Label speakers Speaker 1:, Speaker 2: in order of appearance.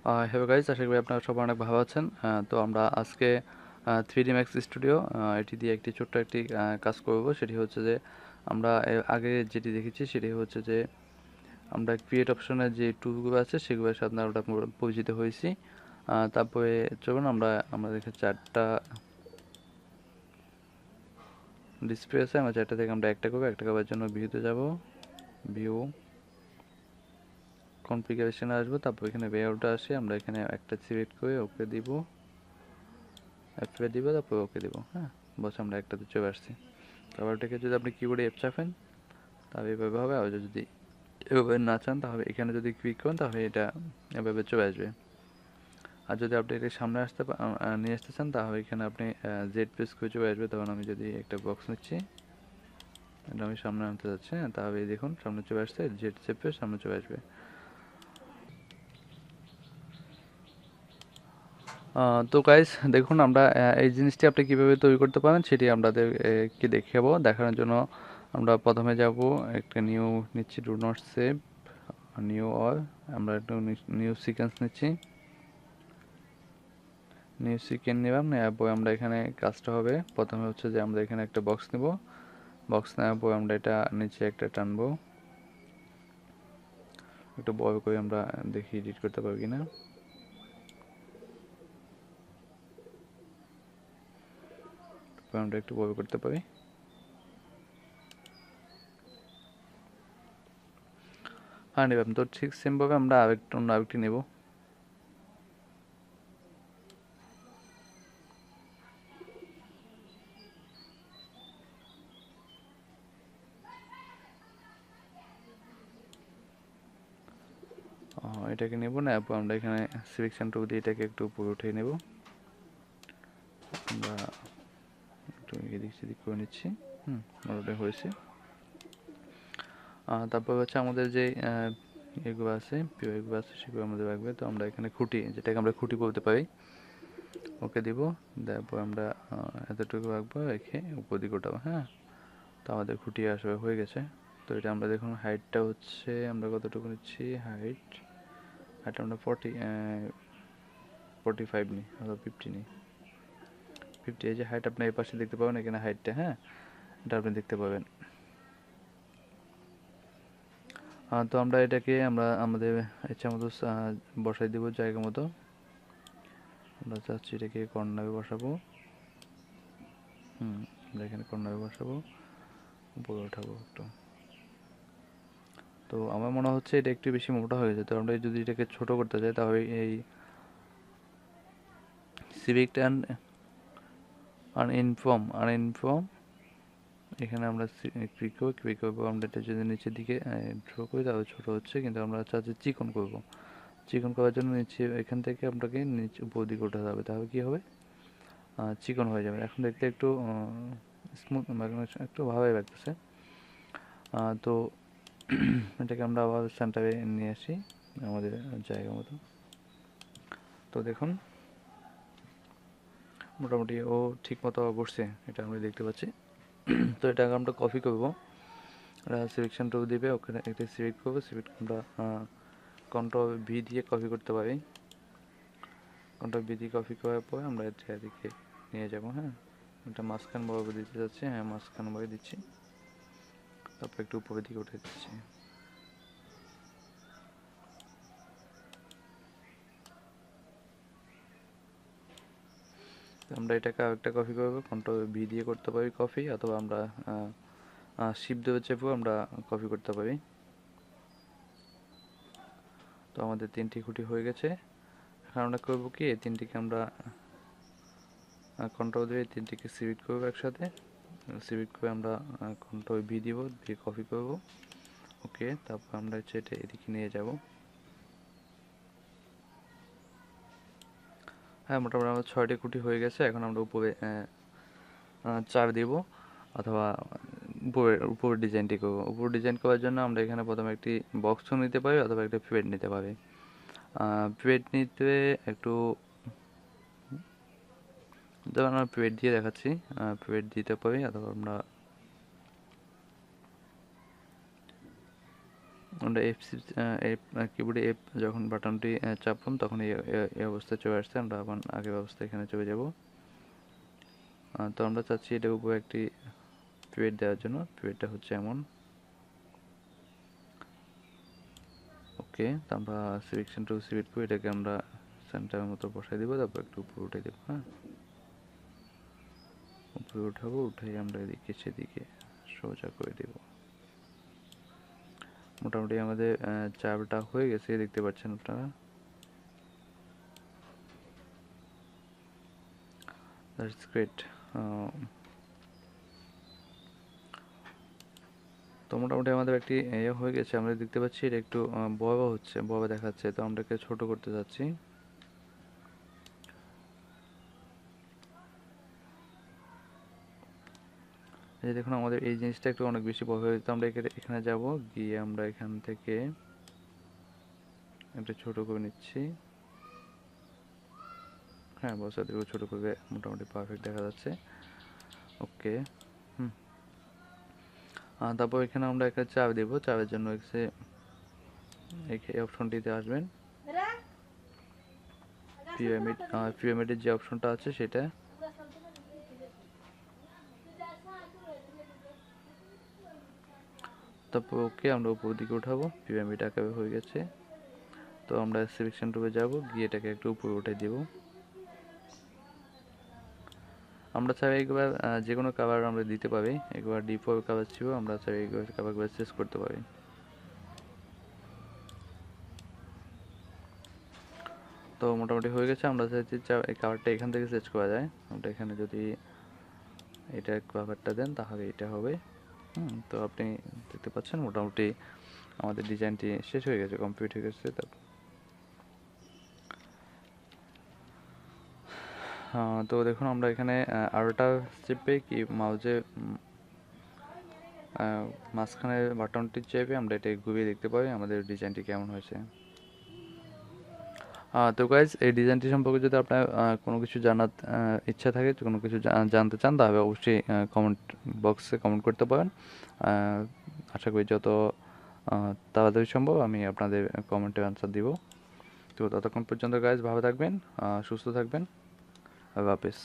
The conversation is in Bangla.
Speaker 1: হ্যালো গাইজ, আশা করি আপনারা সবাই অনেক ভালো আছেন। তো আমরা আজকে 3D Max স্টুডিও এটি দিয়ে একটি ছোট্ট একটি কাজ করব। সেটি হচ্ছে যে আমরা এর আগে যেটি দেখেছি সেটি হচ্ছে যে আমরা ক্রিয়েট অপশনের যে টুলগুলো আছে সেগুলোর সাথে আমরা পরিচিত হয়েছি। তারপরে চলুন আমরা দেখে চারটা ডিসপ্লে আছে, আমরা চারটা থেকে আমরা একটা করবো। একটা করার জন্য ভিউতে যাব, ভিউ কনফিগারেশনে আসবো, তারপর এখানে লেআউটে আসি, আমরা এখানে একটা সিলেক্ট করে ওকে দিব, অ্যাপ্লাই দিব, তারপর ওকে দিব। হ্যাঁ, বস আমরা একটাতে চলে আসছি। তারপর এটাকে যদি আপনি কিবোর্ডে এফ চাপেন তাহলে এভাবে হবে, আর যদি এভাবে না চান তাহলে এখানে যদি ক্লিক করেন তাহলে এটা এভাবে চলে আসবে। আর যদি আপনি এটা সামনে নিয়ে আসতে চান তাহলে এখানে আপনি জেড প্রেস করে চলে আসবে। তখন আমি যদি একটা বক্স নিচ্ছি, এটা আমি সামনে আনতে যাচ্ছি, তাহলে দেখুন সামনে চলে আসছে, জেড চেপে সামনে চলে আসবে। তো গাইস দেখুন, আমরা এই জিনিসটি আপনি কীভাবে তৈরি করতে পারেন সেটি আপনাদেরকে দেখাবো। দেখানোর জন্য আমরা প্রথমে যাব, একটা নিউ নিচ্ছি, do not save, new all, আমরা একটু নিউ সিকোয়েন্স নিচ্ছি, নিউ সিকোয়েন্স নিলাম। নেওয়ার পর আমরা এখানে কাজটা হবে, প্রথমে হচ্ছে যে আমরা এখানে একটা বক্স নেব, বক্স নেওয়ার পর আমরা এটা নিচে একটা টানবো, একটু বড় করে আমরা দেখি এডিট করতে পারবো কিনা। আমরা একটু বড় করতে পারি। হ্যাঁ নিলাম। তো ঠিক সেমভাবে আমরা আরেকটি নেব। এটাকে নেব না, এরপর আমরা এখানে সিলেকশন টুল দিয়ে এটাকে একটু উপরে উঠিয়ে নেব। আমরা একটু এদিক সেদিক করে নিচ্ছি। ওটা হয়েছে। তারপর হচ্ছে আমাদের যে এগুলো আছে, এগুলো আছে সেগুলো আমাদের লাগবে। তো আমরা এখানে খুঁটি, যেটাকে আমরা খুঁটি বলতে পারি, ওকে দিব। তারপর আমরা এতটুকু রাখবো, রেখে উপর দিকে ওঠাবো। হ্যাঁ, তো আমাদের খুঁটি আসবে হয়ে গেছে। তো এটা আমরা দেখুন হাইটটা হচ্ছে আমরা কতটুকু নিচ্ছি, হাইট আমরা 45 নিই অথবা 50 নিই, 50। এই যে হাইট আপনি এই পাশে দেখতে পাবেন, এখানে হাইটটা, হ্যাঁ এটা আপনি দেখতে পাবেন। তো আমরা এটাকে আমাদের ইচ্ছা মতো বসাই দেবো জায়গা মতো। আমরা চাচ্ছি এটাকে কর্নারে বসাবো। আমরা এখানে কর্নারে বসাবো, উপরে ওঠাবো একটু। তো আমার মনে হচ্ছে এটা একটু বেশি মোটা হয়ে যায়। তো আমরা যদি এটাকে ছোট করতে চাই তাহলে এই সিলেক্ট আনইনফর্ম এখানে আমরা ক্লিক করবো। আমরা এটা যদি নিচের দিকে ড্র করি তাহলে ছোট হচ্ছে, কিন্তু আমরা চাচ্ছি চিকন করব। চিকন করার জন্য নিচে এখান থেকে আপনাকে নিচে উপর দিকে উঠাতে হবে, তাহলে কী হবে, চিকন হয়ে যাবে। এখন দেখতে একটু স্মুথ, একটু ভালোই লাগতেছে। তো এটাকে আমরা আবার সেন্টারে নিয়ে আসি আমাদের জায়গা মতো। তো দেখুন মোটামুটি ও ঠিক মতো বসছে, এটা আমরা দেখতে পাচ্ছি। তো এটাকে আমরা কপি করবো, সিলেকশন টুল দিবে, ওখানে একটা সিলেক্ট করবো, সিলেক্ট আমরা কন্ট্রোল ভি দিয়ে কপি করতে পারি। কন্ট্রোল ভি দিয়ে কপি করার পর আমরা এদিকে নিয়ে যাবো। হ্যাঁ, এটা মাঝখান বরাবর দিতে যাচ্ছি, হ্যাঁ মাঝখান বরাবর দিচ্ছি, তারপর একটু উপরের দিকে উঠে দিচ্ছি। আমরা এটাকে আরেকটা কপি করবো, কন্ট্রোল ভি দিয়ে করতে পারি কপি, অথবা আমরা শিপ দেওয়ার চেপেও আমরা কপি করতে পারি। তো আমাদের তিনটি খুঁটি হয়ে গেছে। এখন আমরা করবো কি, এই তিনটিকে আমরা কন্ট্রোল দিয়ে তিনটিকে সিলেক্ট করবো একসাথে, সিলেক্ট করে আমরা কন্ট্রোল ভি দিব, দিয়ে কপি করব। ওকে, তারপর আমরা হচ্ছে এটা এদিকে নিয়ে যাব। হ্যাঁ, মোটামুটি আমার 6টি খুঁটি হয়ে গেছে। এখন আমরা উপরে 4 দিব, অথবা উপরের ডিজাইনটি করবো। উপর ডিজাইন করার জন্য আমরা এখানে প্রথমে একটি বক্সও নিতে পারি, অথবা একটা প্লেট নিতে পারি। প্লেট নিতে একটু, যেমন আমরা প্লেট দিয়ে দেখাচ্ছি, প্লেট দিতে পারি, অথবা আমরা আমরা কিবোর্ডে এফ যখন বাটনটি চাপলাম তখন এই অবস্থায় চলে আসছে। আমরা আবার আগের অবস্থায় এখানে চলে যাব। তো আমরা চাচ্ছি এটার উপরে একটি পিভট দেওয়ার জন্য। পিভটটা হচ্ছে এমন। ওকে, তো আমরা সিলেকশন টু সিলেক্ট করে এটাকে আমরা সেন্টারের মতো বসাই দিব, তারপর একটু উপরে উঠে দেবো। হ্যাঁ, উপরে উঠাবো, উঠাই আমরা এদিকে সেদিকে সোজা করে দেব। মোটামুটি আমাদের চাপটা হয়ে গেছে, দেখতে পাচ্ছেন আপনারা। That's great. তো মোটামুটি আমাদের একটি হয়ে গেছে। আমরা দেখতে পাচ্ছি এটা একটু বড় হচ্ছে, বড় দেখাচ্ছে। তো আমরা একে ছোট করতে যাচ্ছি। এই দেখুন আমাদের এই জিনিসটা একটু অনেক বেশি বড় হয়ে যেত। আমরা এখানে যাব, গিয়ে আমরা এখান থেকে একটা ছোট করে নিচ্ছি। হ্যাঁ, বসাতে ছোট করবে, মোটামুটি পারফেক্ট দেখা যাচ্ছে। ওকে, তারপর এখানে আমরা একটা চাপ দেব। চাপের জন্য এই অপশনটিতে আসবেন, পিরামিডের যে অপশনটা আছে সেটা। তারপর ওকে, আমরা উপর দিকে উঠাবো, পিরামিড আঁকাবে হয়ে গেছে। তো আমরা সিলেকশন টুবে যাব, গিয়ে এটাকে একটু উপরে উঠে দিব। আমরা চাই একবার যে কোনো কাভার আমরা দিতে পারি। একবার ডিফল্ট কাভার ছিল, আমরা চাই একবার কাভারগুলো চেঞ্জ করতে পারি। তো মোটামুটি হয়ে গেছে। আমরা চাইছি এই কাভারটা এখান থেকে চেঞ্জ করা যায়। আমরা এখানে যদি এটা কাভারটা দেন তাহলে এটা হবে। তো আপনি দেখতে পাচ্ছেন মোটামুটি আমাদের ডিজাইনটি শেষ হয়ে গেছে, কমপ্লিট হয়ে গেছে। তো দেখুন আমরা এখানে আরোটা চেপে কি মাউজে মাঝখানের বাটনটি চেপে আমরা এটা ঘুরিয়ে দেখতে পাই আমাদের ডিজাইনটি কেমন হয়েছে। তো গাইজ, এই ডিজাইনটি সম্পর্কে যদি আপনার কোনো কিছু জানার ইচ্ছা থাকে, কোনো কিছু জানতে চান, তাহলে অবশ্যই কমেন্ট বক্সে কমেন্ট করতে পারেন। আশা করি যত তাড়াতাড়ি সম্ভব আমি আপনাদের কমেন্টের আনসার দিব। তো ততক্ষণ পর্যন্ত গাইজ ভালো থাকবেন, সুস্থ থাকবেন। আল্লাহ হাফেজ।